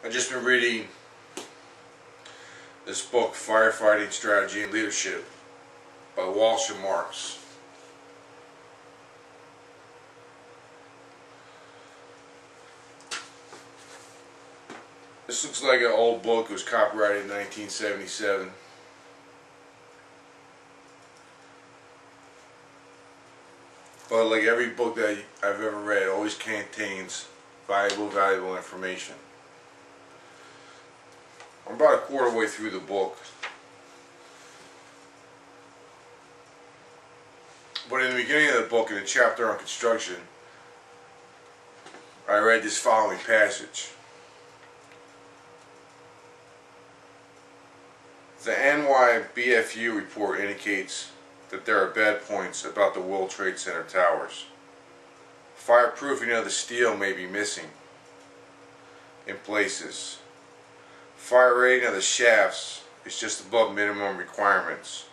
I've just been reading this book, Firefighting Strategy and Leadership by Walsh and Marks. This looks like an old book. It was copyrighted in 1977. But like every book that I've ever read, it always contains valuable information. I'm about a quarter way through the book. But in the beginning of the book, in the chapter on construction, I read this following passage. The NYBFU report indicates that there are bad points about the World Trade Center towers. Fireproofing of the steel may be missing in places. Fire rating of the shafts is just above minimum requirements.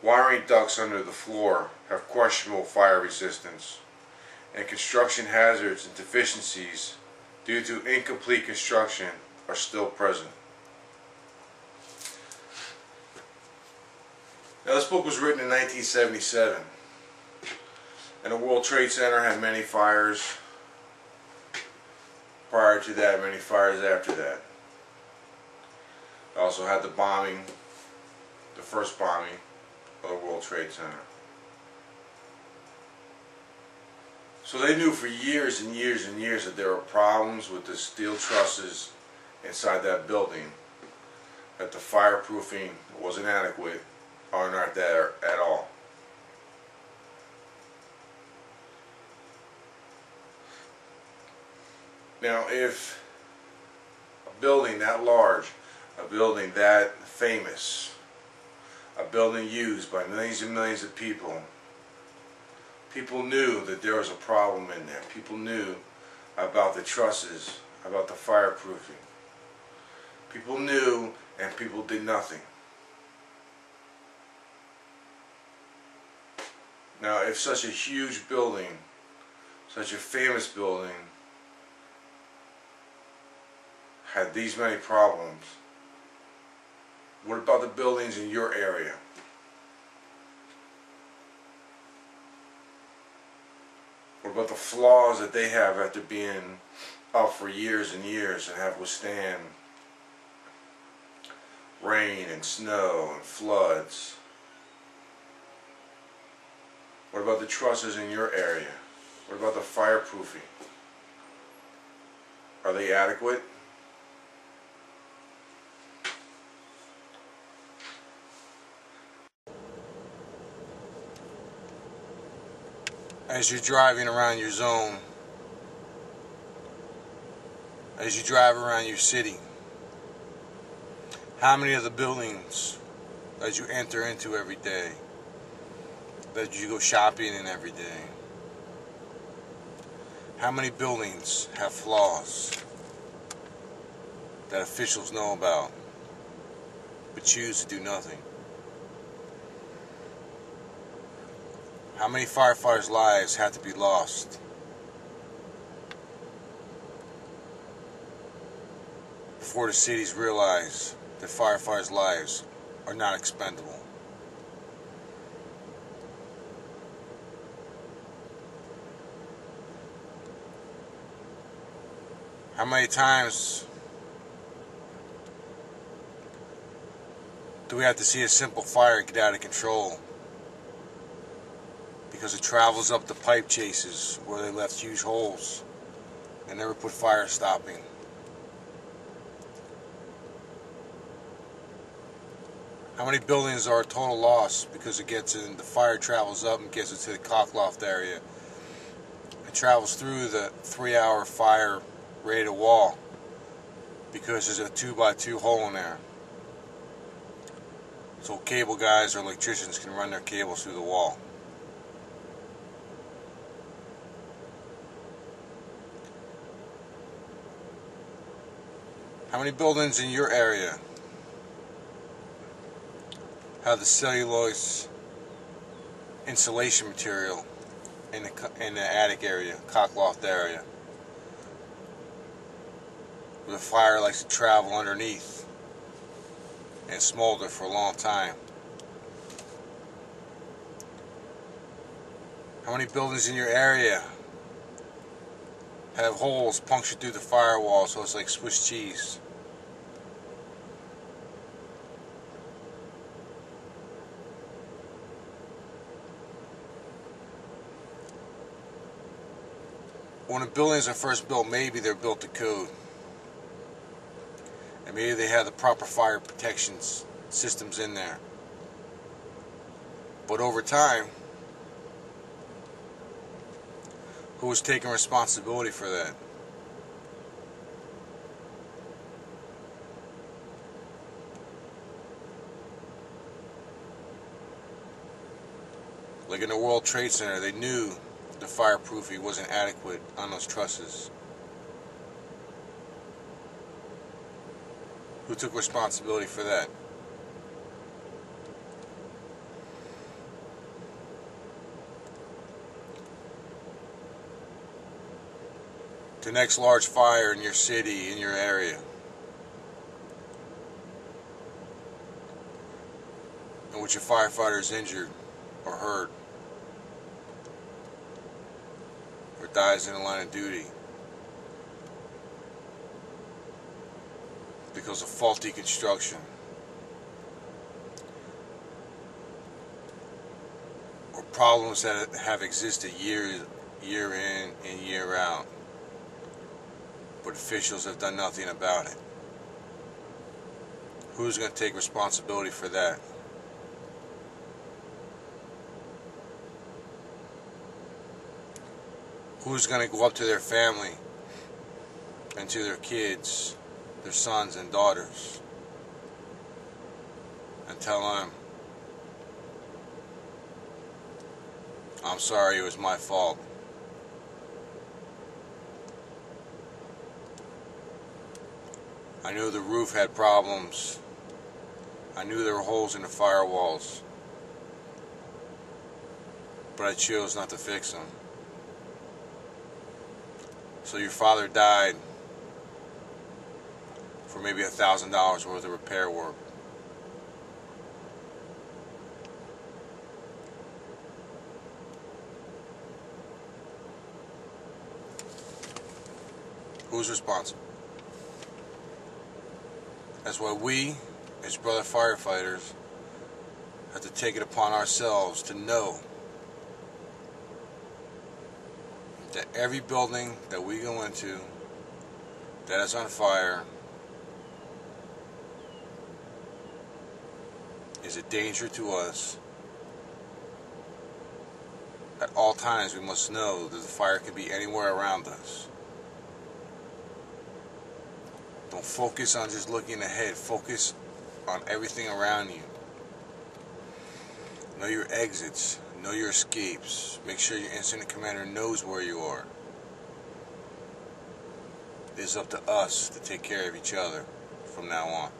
Wiring ducts under the floor have questionable fire resistance, and construction hazards and deficiencies due to incomplete construction are still present. Now, this book was written in 1977, and the World Trade Center had many fires prior to that, many fires after that. Also had the bombing, the first bombing of the World Trade Center. So they knew for years and years and years that there were problems with the steel trusses inside that building, that the fireproofing wasn't adequate or not there at all. Now, if a building that large, a building that famous, a building used by millions and millions of people, people knew that there was a problem in there. People knew about the trusses, about the fireproofing. People knew, and people did nothing. Now, if such a huge building, such a famous building, had these many problems, what about the buildings in your area? What about the flaws that they have after being up for years and years and have withstand rain and snow and floods? What about the trusses in your area? What about the fireproofing? Are they adequate? As you're driving around your zone, as you drive around your city, how many of the buildings that you enter into every day, that you go shopping in every day, how many buildings have flaws that officials know about but choose to do nothing? How many firefighters' lives have to be lost before the cities realize that firefighters' lives are not expendable? How many times do we have to see a simple fire get out of control because it travels up the pipe chases where they left huge holes and never put fire stopping? How many buildings are a total loss because it gets in, the fire travels up and gets into the cockloft area? It travels through the 3-hour fire rated wall because there's a 2x2 hole in there, so cable guys or electricians can run their cables through the wall. How many buildings in your area have the cellulose insulation material in the attic area, cockloft area, where the fire likes to travel underneath and smolder for a long time. How many buildings in your area have holes punctured through the firewall so it's like Swiss cheese? When the buildings are first built, maybe they're built to code. And maybe they have the proper fire protection systems in there. But over time, who is taking responsibility for that? Like in the World Trade Center, they knew the fireproofing wasn't adequate on those trusses. Who took responsibility for that? The next large fire in your city, in your area, in which a firefighter is injured or hurt or dies in the line of duty because of faulty construction or problems that have existed year in and year out, but officials have done nothing about it. Who's going to take responsibility for that? Who's going to go up to their family and to their kids, their sons and daughters, and tell them, I'm sorry, it was my fault. I knew the roof had problems. I knew there were holes in the firewalls, but I chose not to fix them. So your father died for maybe $1,000 worth of repair work. Who's responsible? That's why we, as brother firefighters, have to take it upon ourselves to know that every building that we go into that is on fire is a danger to us. At all times we must know that the fire can be anywhere around us. Don't focus on just looking ahead. Focus on everything around you. Know your exits. Know your escapes. Make sure your incident commander knows where you are. It is up to us to take care of each other from now on.